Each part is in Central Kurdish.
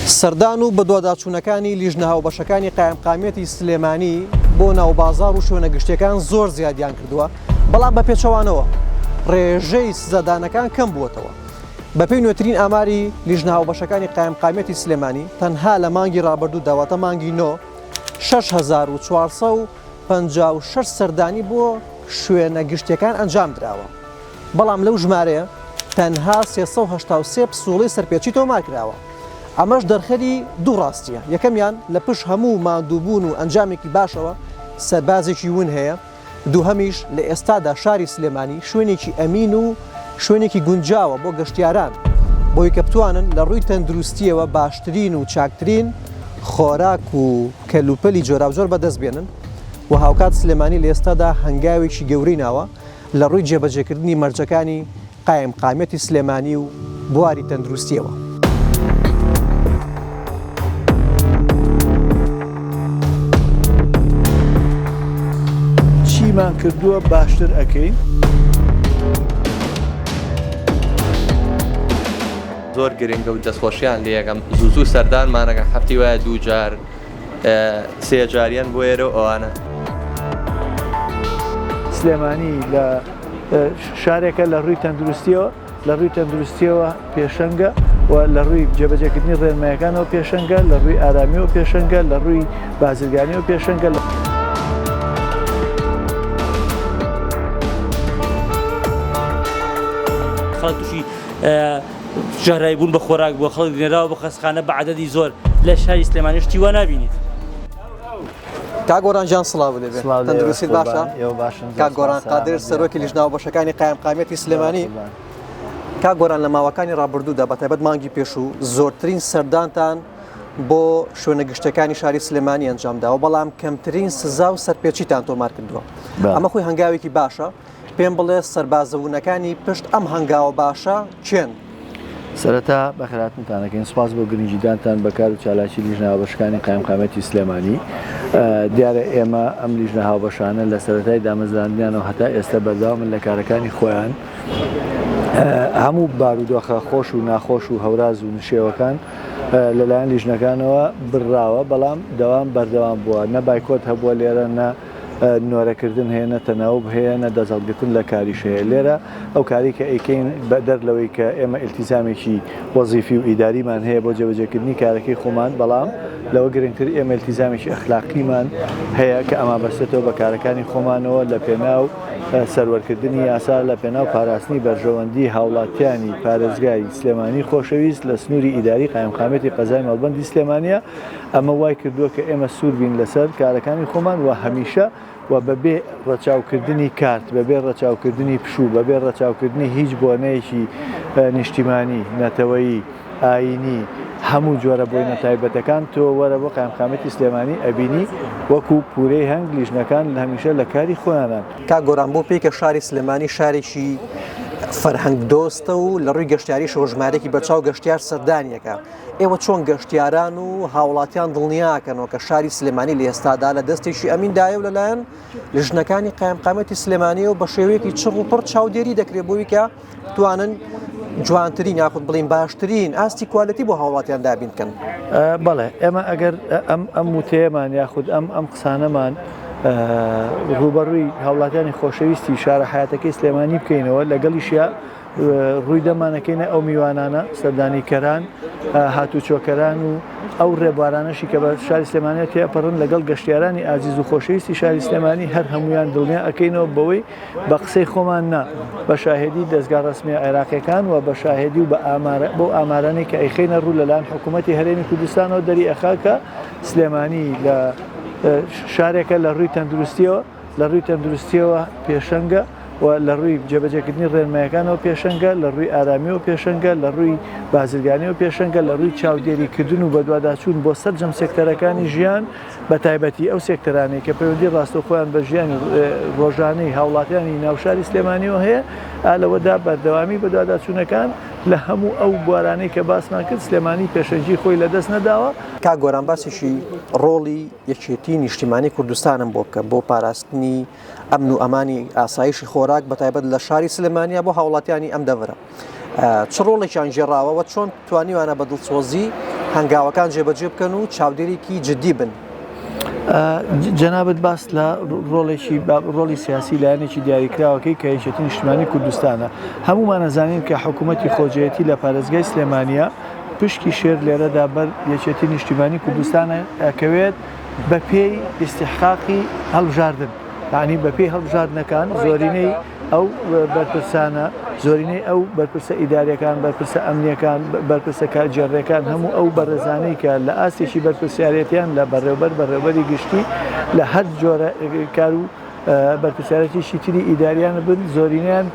سەردان و بەدواداچوونەکانی لیژنە هاوبەشەکانی قایمقامێتی سلێمانی بۆ ناوبازار و شوێنە گشتیەکان زۆر زیادیان کردووە، بەڵام بە پێچەوانەوە ڕێژەی سزەدانەکان کەم بووەتەوە. بەپێی نوێترین ئاماری لیژنە هاوبەشەکانی قایمقامێتی سلێمانی تەنها لە مانگی ڕابردوو داواتە مانگی 6456 سەردانی بۆ شوێنە گشتیەکان ئەنجام درراوە، بەڵام لەو ژمارەیە تەنها 383 پسوڵی سەرپێچی تۆمار کراوە. ئەمەش دەرخەری دوو ڕاستیە. یەکەمیان لە پشت هەموو ماندووبوون و ئەنجامێکی باشەوە سەربازێکی ون هەیە، دووهەمیش لە ئێستادا شاری سلێمانی شوێنێکی ئەمین و شوێنێکی گونجاوە بۆ گەشتیاران، بۆی کە بتوانن لە ڕووی تەندروستیەوە باشترین و چاکترین خۆراک و کەلوپەلی جۆراوجۆر بەدەست بێنن و هاوکات سلێمانی لە ئێستادا هەنگاوێکی گەورەی ناوە لە ڕووی جێبەجێکردنی مەرجەکانی قایمقامێتی سلێمانی و بواری تەندروستیەوە. چیمان کردووە باشتر ئەکەین. زۆر گرنگە و دەستخۆشیان لێ یەکەم زوو سەردانمانەکە هەفتی وایە دوو جار سێ جاریان بۆ ئێرە ئەوانە. سلێمانی لە شارێکە لە ڕووی تەندروستیەوە، لە ڕووی تەندروستیەوە پێشەنگە و لە ڕووی جێبەجێکردنی ڕێنمایەکانەوە پێشەنگە، لە ڕووی ئارامیەوە پێشەنگە، لە ڕووی بازرگانیەوە پێشەنگە. خەڵک تووشی ژەهرایی بوون بە خۆراک بووە، خەڵک نێراوە بە خەستخانە بە عەدەدی زۆر لە شاری سلێمانی شتی وا نابینیت. کاک گۆرانجان سڵاو لێبێ، تەندروستیت باشە؟ کاک گۆران قادر سەرۆکی لیژنە هاوبەشەکانی قایمقامێتی سلێمانی. کاک گۆران لە ماوەکانی ڕابردوودا بەتایبەت مانگی پێشوو زۆرترین سەردانتان بۆ شوێنە گشتەکانی شاری سلێمانی ئەنجامداوە، بەڵام کەمترین سزا و سەرپێچیتان تۆمار کردووە. ئەمە خۆی هەنگاوێکی باشە. پێم بڵێ سەربازەبوونەکانی پشت ئەم هەنگاوە باشە چێن؟ سەرەتا بەخێراتتانەکەین سوپاس بۆ گرنگیدانتان بەکار و چالاکی لیژنە هاوبەشەکانی قایمقامێتی سلێمانی. دیارە ئێمە ئەم لیژنە هاوبەشانە لە سەرەتای دامەزراندنیانەوە هەتا ئێستا بەردەوامن لە کارەکانی خۆیان. هەموو بارودۆخە خۆش و ناخۆش و هەوراز و نشێوەکان لەلایەن لیژنەکانەوە بڕاوە، بەڵام بەردەوام بووە. نە بایکۆت هەبووە لێرە، نە نۆرەکردن هەیە، نە تەناوب هەیە، نە دەزەڵگرتن لە کاریش هەیە. لێرە ئەو کاری کە ئەیکەین بەدەر لەوەی کە ئێمە ئیلتیزامێکی وەزیفی و ئیداریمان هەیە بۆ جێبەجێکردنی کارەکەی خۆمان، بەڵام لەوە گرنگتر ئێمە ئیلتیزامێکی ئەخلاقیمان هەیە کە ئەما بەستێتەوە بە کارەکانی خۆمانەوە لە پێناو سەروەرکردنی یاسا، لە پێناو پاراستنی بەرژەوەندی هاوڵاتیانی پارێزگای سلێمانی خۆشەویست لە سنووری ئیداری قایمقامێتی قەزای مەڵبەندی سلێمانیە. ئەمە وای کردووە کە ئێمە سوور بین لەسەر کارەکانی خۆمان و هەمیشە و بەبێ ڕەچاوکردنی کارت، بەبێ ڕەچاوکردنی پشوو، بەبێ ڕەچاوکردنی هیچ بۆنەیەکی نیشتیمانی، نەتەوەیی، ئاینی، هەموو جۆرە بۆینە تایبەتەکان تۆ وەرە بۆ قایمقامێتی سلێمانی ئەبینی وەکو پورەی هەنگ لیژنەکان هەمیشە لە کاری خۆیانان. کاک گۆران بۆ پێی کە شاری سلێمانی شارێکی فەرهەنگ دۆستە و لە ڕووی گەشتیاری شۆژمارێکی بەچاو گەشتیار سەردانیەکە، ئێوە چۆن گەشتیاران و هاوڵاتیان دڵنیاکەنەوە کە شاری سلێمانی لە ئێستادا لە دەستێکی ئەمیندایە و لەلایەن لیژنەکانی قایمقامێتی سلێمانیەوە بە شێوەیەکی چڕ و پڕ چاودێری دەکرێت بۆی کە توانن جوانترین یاخود بڵین باشترین ئاستی کوالەتی بۆ هاوڵاتیان دابین بکەن؟ بەڵێ ئێمە ئەگەر ئەم وتەیەمان یاخود ئەم قسانەمان ڕوبەڕووی هاوڵاتیانی خۆشەویستی شارە حیاتەکەی سلێمانی بکەینەوە، لەگەڵیشیا ڕووی دەمانەکەینە ئەو میوانانە سەردانیکەران، هاتوچۆکەران و ئەو ڕێبوارانەشی کە بە شاری سلێمانی تێپەڕن لەگەڵ گەشتیارانی ئازیز و خۆشەویستی شاری سلێمانی هەر هەمویان دڵنیا ئەەکەینەوە بەوەی بە قسەی خۆمان نا، بە شاهێدی دەستگا ڕسمی عێراقیەکان و بە شاهێدی و بۆ ئامارانەی کە ئەیخینە ڕوو لەلایەن حکوومەتی هەرێمی کوردستانەوە دەری ئەخاکە سلێمانی لە شارێکە لە ڕووی تەندروستیەوە، لە ڕووی تەندروستیەوە پێشەنگە و لە ڕووی جێبەجێکردنی ڕێنمایەکانەوە پێشەنگە، لە ڕووی ئارامیەوە پێشەنگە، لە ڕووی بازرگانیەوە پێشەنگە، لە ڕووی چاودێریکردن و بەدواداچوون بۆ سەرجەم سێکتەرەکانی ژیان، بە تایبەتی ئەو سێکتەرانەی کە پەیوەندی ڕاستەوخۆیان بە ژیانی ڕۆژانەی هاوڵاتیانی ناوشاری سلێمانیەوە هەیە، لەوەدا بەردەوامی بەدواداچوونەکان لە هەموو ئەو بوارانەی کە باسمان کرد سلێمانی پێشەنگی خۆی لەدەست نەداوە. کاک گۆران باسیشی ڕۆڵی یەکێتی نیشتیمانی کوردستانم بۆ بکەم بۆ پاراستنی ئەمن و ئەمانی ئاسایشی خۆراک بەتایبەت لە شاری سلێمانیا بۆ هاوڵاتیانی ئەم دەڤرە. چ ڕۆڵێکیان ژێڕاوەوە، چۆن توانیوانە بە دڵسۆزی هەنگاوەکان جێبەجێ بکەن و چاودێرێکی جددی بن. جەنابەت باس لە ڕۆڵی سیاسی لایەنێکی دیاریکراوەکەی کە یەکێتی نیشتیمانی کوردستانە. هەمومان نەزانین کە حکوومەتی خۆجێتی لە پارێزگای سلێمانیە پشکی شێر لێرەدا بەر یەکێتی نیشتیمانی کوردستانە ئەکەوێت بە پێی ئیستیحقاقی هەڵبژاردن. یعنی بە پێی هەڵبژاردنەکان زۆرینەی ئەو بەرپرسانە، زۆرینەی ئەو بەرپرسە ئیداریەکان، بەرپرسە ئەمنیەکان، بەرپرسە کارجێڕەکان، هەموو ئەو بەڕێزانەی کە لە ئاستێکی بەرپرسیارەتیان لە بەڕێوەبەری گشتی لە هەر جۆرە کار و بەرپرسیارەتیشی تری ئیداریانە بن، زۆرینیان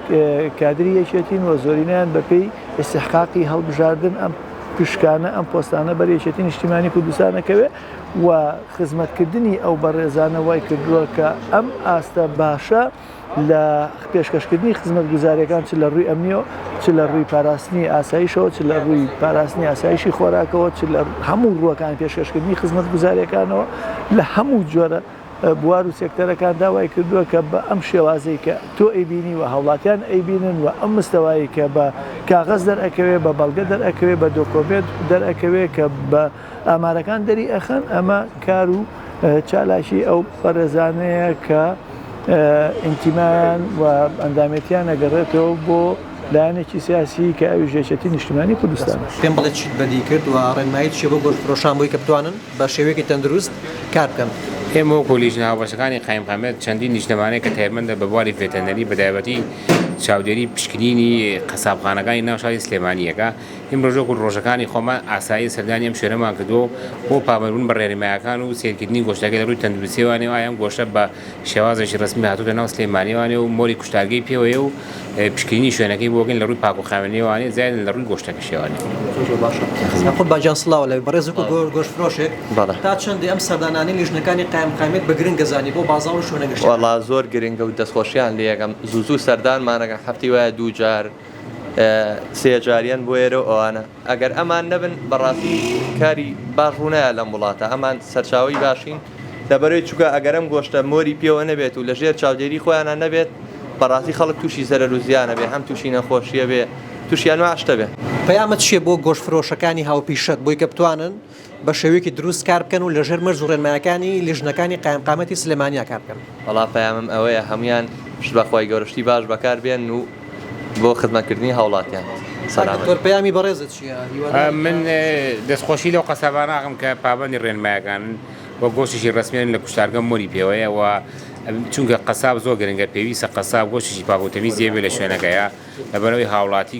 کادری یەکێتین و زۆرینیان بە پێی ئیستیحقاقی هەڵبژاردن ئەم پشکانە ئەم پۆستانە بەر یەکێتی نیشتیمانی کوردستانەکەوێ و خزمەتکردنی ئەو بەڕێزانە وای کردووە کە ئەم ئاستە باشە لە پێشکەشکردنی خزمەت گوزاریەکان چ لە ڕووی ئەمنیەوە، چ لە ڕووی پاراستنی ئاسایشەوە، چ لە ڕووی پاراستنی ئاسایشی خۆراکەوە، چ لە هەموو ڕووەکان پێشکەشکردنی خزمەت گوزاریەکانەوە لە هەموو جۆرە بوار و سێکتەرەکان داوای کردووە کە بە ئەم شێوازەی کە تۆ ئەیبینی و هاوڵاتیان ئەیبینن و ئەم مستەوایی کە بە کاغەز دەرئەکەوێ، بە بەڵگە دەرئەکەوێ، بە دۆکۆمنت دەرئەکەوێ کە بە ئامارەکان دەری ئەخەن، ئەمە کار و چالاشی ئەو بەڕێزانەیە کە ئینتیمایان و ئەندامەتیان ئەگەڕێتەوە بۆ لایەنێکی سیاسی کە ئەویش یەکێتی نیشتیمانی کوردستان. پێم بڵێ چیت بەدی کرد و ڕێنمایی چی بۆ گۆشتفرۆشان بووی کە بتوانن بە شێوەیەکی تەندروست کار بکەن. ئێمە وەکو لیژنە هاوبەشەکانی قایمقامەت چەندین نیشتەمانەیە کە تایبەتمەندە بە بواری ڤێتەنەری بەتایبەتی چاودێری پشکنینی قەسابخانەکانی ناوشاری سلێمانیەکە ئێمە ڕۆژەکانی خۆمان ئاسایی سەردانی ئەم شوێنەمان کردو بۆ پابەربوون بە ڕێنماییەکان و سیرکردنی گۆشتەکە لە ڕووی تەندروستیوانێ و ئەم گۆشتە بە شێوازێکی ڕسمی هاتووتە ناو سلێمانیوانێ و مۆری کوشتارگەی پێوەیە و پشکنینی شوێنەکەی بۆگەن لە ڕووی پاکوخاوێنەوەوانێ زیاد لە ڕووی گۆشتەکە شێوانێ. خۆ باجان سڵاو لە بەڕێزێک و گۆشتفرۆشێک تا چەندی ئەم سەردانانی لیژنەکانی قایمقامێت بە گرنگەزانی بۆ بازاڕ و شوێنەگەشت. وەڵا زۆر گرنگە و دەستخۆشیان لێ یەکەم زوو سەردانمانەکە هەفتی وایە 2 جار 3 جاریان بۆ ئێرە ئەوانە ئەگەر ئەمان نەبن بەڕاستی کاری باش ڕوونایە لەم وڵاتە ئەمان سەرچاوی باشین لەبەرەوەی چووکە ئەگەرم گۆشتە مۆری پێوە نەبێت و لە ژێر چاودێری خۆیانە نەبێت بەڕاستی خەڵک تووشی زەرەر و زیانە بێ هەم تووشی نەخۆشیە بێ تووشیان واشتە بێ. پەیامەت چیە بۆ گۆشتفرۆشەکانی هاوپیشت بۆی کە بتوانن بە شێوەیەکی دروست کار بکەن و لەژێر مەرج و ڕێنماییەکانی لیژنەکانی قایمقامەتی سلێمانیا کار بکەن؟ وەڵا پەیامم ئەوەیە هەمویان بەخوای گەورشتی باش بەکار بێن و بۆ خزمەتکردنی هاوڵاتیان. تۆر پەیامی بەڕێزت چییە؟ من دەستخۆشی لەو قەساباناغم کە پابەندی ڕێنماییەکان وە گۆشتێکی ڕسمیان لە کوشتارگە مۆری پێوەیە و چونکە قەساب زۆر گرنگە پێویستە قەساب گۆشتێکی پاکوتەمیز جێبێ لە شوێنەکەیە لەبەرەوەی هاوڵاتی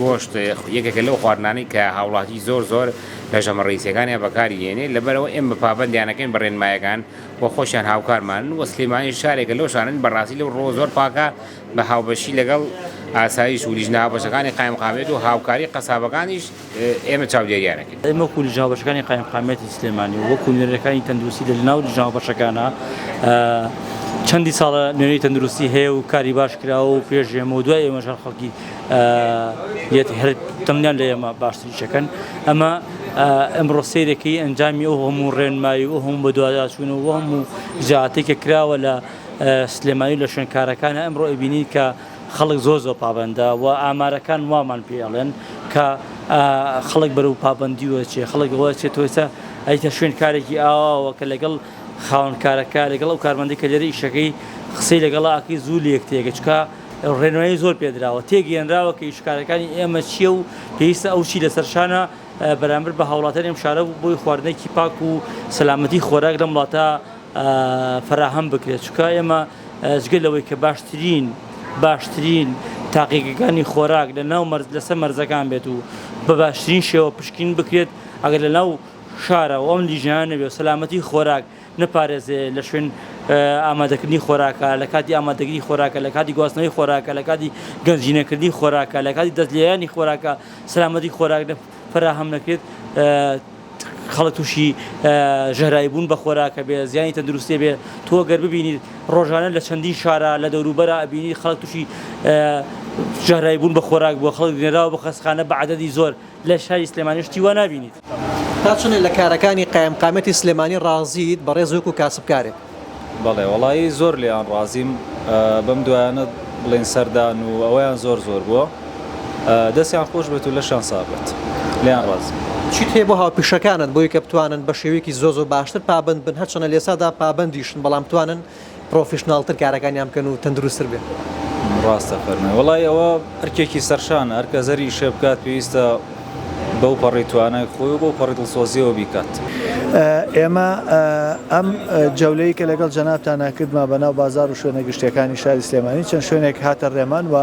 گۆشت یەکێکە لەو خواردنانەی کە هاوڵاتی زۆر لە ژەمە ڕیسەکانیان بەکاری هێنێ لەبەرەوە ئێمە پابەندیانەکەین بە ڕێنماییەکان بۆ خۆشیان هاوکارمان وە سلێمانی شارێکە لەو شانن بەڕاستی لەو ڕۆ زۆر پاکە بە هاوبەشی لەگەڵ ئاسایش و لیژنە هاوبەشەکانی قایمقامێت و هاوکاری قەسابەکانیش ئێمە چاودێریانەکەین. ئێمە وەکو لیژنە هاوبەشەکانی قایمقامەتی سلێمانی و وەکو نوێنەرەکانی تەندروستی لە ناو لیژنە هاوبەشەکانە چەندی ساڵە نوێنەی تەندروستی هەیە و کاری باش کراوە و پێش ئێمە و دوای ئێمەش خەڵکی هەر تەمنیان لە ئێمە باشتریشەکەن. ئەمە ئەمڕۆ سیرێکی ئەنجامی ئەو هەموو ڕێنمایی و هەموو بەدواداچوون و هەموو جااتێکە کراوە لە سلێمانی لە شوێنکارەکانە ئەمڕۆ ئەبینین کە خەڵک زۆر پابندە و ئامارەکان وامان پێڵێن کە خەڵک بەرەو پابندی وەچێ خەڵک وەچێتۆسە ئەیتە شوێنکارێکی ئاواوە کە لەگەڵ خاوەنکارەکە لەگەڵ ئەو کارمەندی کە لێرە ئیشەکەی قسەی لەگەڵاکی زوو لێک تێگە چکە ڕێنمایی زۆر پێدراوە تێگەێنراوە کە ئیشکارەکانی ئێمە چییە و پێویستە ئەو چی لەسەرشانە بەرامبەر بە هاوڵاتیان ئەم شارە بۆی خواردنێکی پاک و سەلامەتی خۆراک لەم وڵاتە فراهەم بکرێت چکە ئێمە جگە لەوەی کە باشترین تاقیقەکانی خۆراک لە ناو لەسەر مەرزەکان بێت و بە باشترین شێوە پشکین بکرێت ئەگەر لە ناو شارە و ئەم لیژنانە بێ و سەلامەتی خۆراک نەپارێزێ لە شوێن ئامادەکردنی خۆراکە لە کاتی ئامادەگیری خۆراکە لە کاتی گواستنەوەی خۆراکە لە کاتی گەنجینەکردنی خۆراکە لە کاتی دەستلێیانی خۆراکە سەلامەتی خۆراک فراهەم نەکرێت خەڵک تووشی ژەهرایی بوون بە خۆراکە بێ زیانی تەندروستی بێ تۆ گەر ببینیت ڕۆژانە لە چەندین شارە لە دەوروبەرە ئەبینی خەڵک تووشی ژەهرایی بوون بە خۆراک بۆ خەڵک دێنراوە بە خەستخانە بە عەدەدی زۆر لە شاری سلێمانی شتی وا نابینیت. تا چۆن لە کارەکانی قایمقامەتی سلێمانی ڕازیت بەڕێز وەکو کاسبکارێک؟ بەڵێ وەڵی زۆر لێیان ڕازیم بەم دوایانە بڵێن سەردان و ئەویان زۆر بووە دەستیان خۆش بێت و لەشان سابێت لیان ڕازیم. چیت هەیە بۆ هاوپیشەکانت بۆی کە بتوانن بە شێوەیەکی زۆ باشتر پابند بن هەرچەنە لێسادا پابندیشن بەڵام توانن پرۆفیشناڵتر کارەکانیان بکەن و تەندروستتر بێن. ڕاستە فەرمێ وڵی ئەوە ئەرکێکی سەرشانە هەرکە زەری شێ بکات پێویستە بەو پەڕی توانای خۆی و بۆ پەڕی دڵسۆزیەوە بیکات. ئێمە ئەم جەولەی کە لەگەڵ جەنابتانە کردما بەناو بازار و شوێنە گشتەکانی شاری سلێمانی چەند شوێنێک هاتە ڕێمان و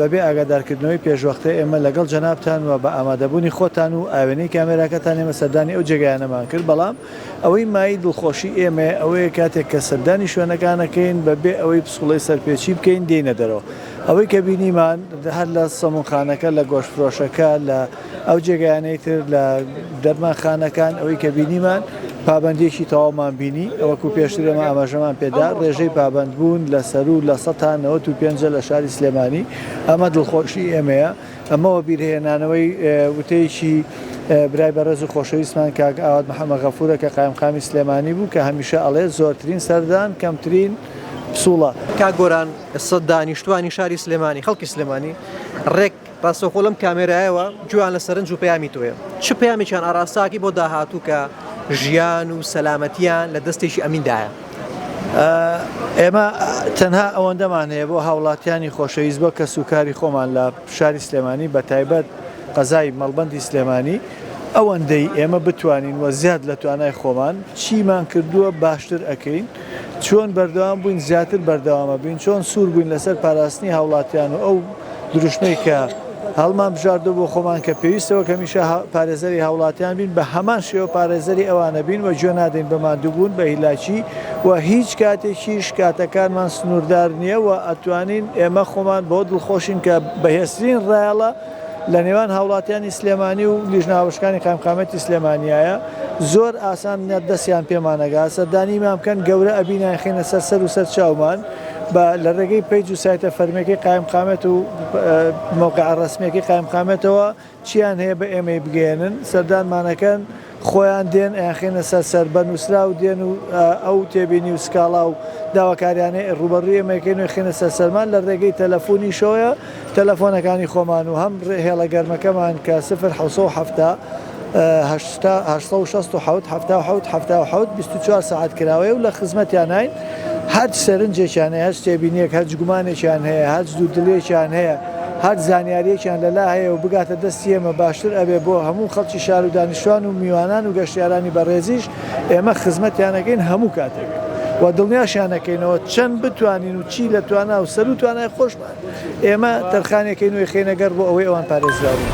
بەبێ ئاگادارکردنەوەی پێشوەختە ئێمە لەگەڵ جەنابتان و بە ئامادەبوونی خۆتان و ئاوێنەی کامێراکەتان ئێمە سەردانی ئەو جێگایانەمان کرد بەڵام ئەوەی مای دڵخۆشی ئێمە ئەوەیە کاتێک کە سەردانی شوێنەکانەکەین بەبێ ئەوەی پسوڵەی سەرپێچی بکەین دێنە دەرەوە ئەوەی کە بینیمان هەر لە سەمونخانەکە لە گۆشتفرۆشەکە لە ئەو جێگایانەی تر لە دەرمانخانەکان ئەوەی کە بینیمان پابندێکی تەواومان بینی ئەوەکو پێشتر ئێمە ئاماژەمان پێدا ڕێژەی پابندبوون لە سەر و لە 195 لە شاری سلێمانی ئەمە دڵخۆشی ئێمەیە ئەمەوە بیرهێنانەوەی وتەیەکی برای بەڕێز و خۆشەویستمان کاک ئاوات محەممەد غەفورە کە قایمقامی سلێمانی بوو کە هەمیشە ئەڵێ زۆرترین سەردان کەمترین پسوڵە. کا گۆران ئێستا دانیشتوانی شاری سلێمانی خەڵکی سلێمانی ڕێک ڕاستەوخۆ لەم کامێرایەوە جوان لە سەرنج و پەیامی تۆیە چ پەیامێکیان ئاراساکی بۆ داهاتوو کە ژیان و سەلامەتیان لە دەستێکی ئەمیندایە. ئێمە تەنها ئەوەندەمان هەیە بۆ هاوڵاتیانی خۆشەویست بۆ کە سوکاری خۆمان لە شاری سلێمانی بە تایبەت قەزای مەڵبەندی سلێمانی ئەوەندەی ئێمە بتوانین وە زیاد لە توانای خۆمان چیمان کردووە باشتر ئەەکەین چۆن بەردەوام بووین زیاتر بەردەوامە بین چۆن سوور بووین لەسەر پاراستنی هاوڵاتیان و ئەو دروشمەی کە هەڵمان بژاردو بۆ خۆمان کە پێویستەوە کەمیشە پارێزەری هاوڵاتیان بین بە هەمان شێوە پارێزەری ئەوانە بین و گوێ نادەین بە ماندووبوون بە هیلاکی و هیچ کاتێکیش کاتەکانمان سنووردار نییە و ئەتوانین ئێمە خۆمان بۆ دڵخۆشین کە بەهێزترین ڕایەڵە لە نێوان هاوڵاتیانی سلێمانی و لیژناوەشەکانی قایمقامەتی سلێمانیایە زۆر ئاسان دەستیان پێمانەگا سەردانیمان بکەن گەورە ئەبینیان خێنە سەر و سەر چاومان لە ڕێگەی پیج و سایتە فەرمیەکەی قایمقامەت و موقع ڕسمیەکەی قایمقامەتەوە چیان هەیە بە ئێمەی بگەێنن سەردانمانەکەن خۆیان دێن ئەخێنە سەر بە نووسرا و دێن و ئەو تێبینی و سکاڵا و داواکاریانەی ڕوبەڕووی ئەمەکەین و خێنە سەرمان لە ڕێگەی تەلەفۆنی شۆیە تەلەفۆنەکانی خۆمان و هەم هێڵە گەرمەکەمان کە 0 ساعت کراوەیە و لە خزمەتیان هاین هەر سەرنجێکیان هەیە هەر شتێبینیەک هەر گومانێکیان هەیە هەر دوودلێکیان هەیە هەر زانیاریەکیان لەلا هەیە و بگاتە دەستی ئێمە باشتر ئەبێ بۆ هەموو خەڵکی شار و دانیشتوان و میوانان و گەشتیارانی بەڕێزیش ئێمە خزمەتیانەکەین هەموو کاتێک و دڵنیاشیانەکەینەوە چەند بتوانین و چی لە توانە و سەر و توانای خۆشمان ئێمە تەرخانێکین و خێنەگەر بۆ ئەوەی ئەوان پارێزراون.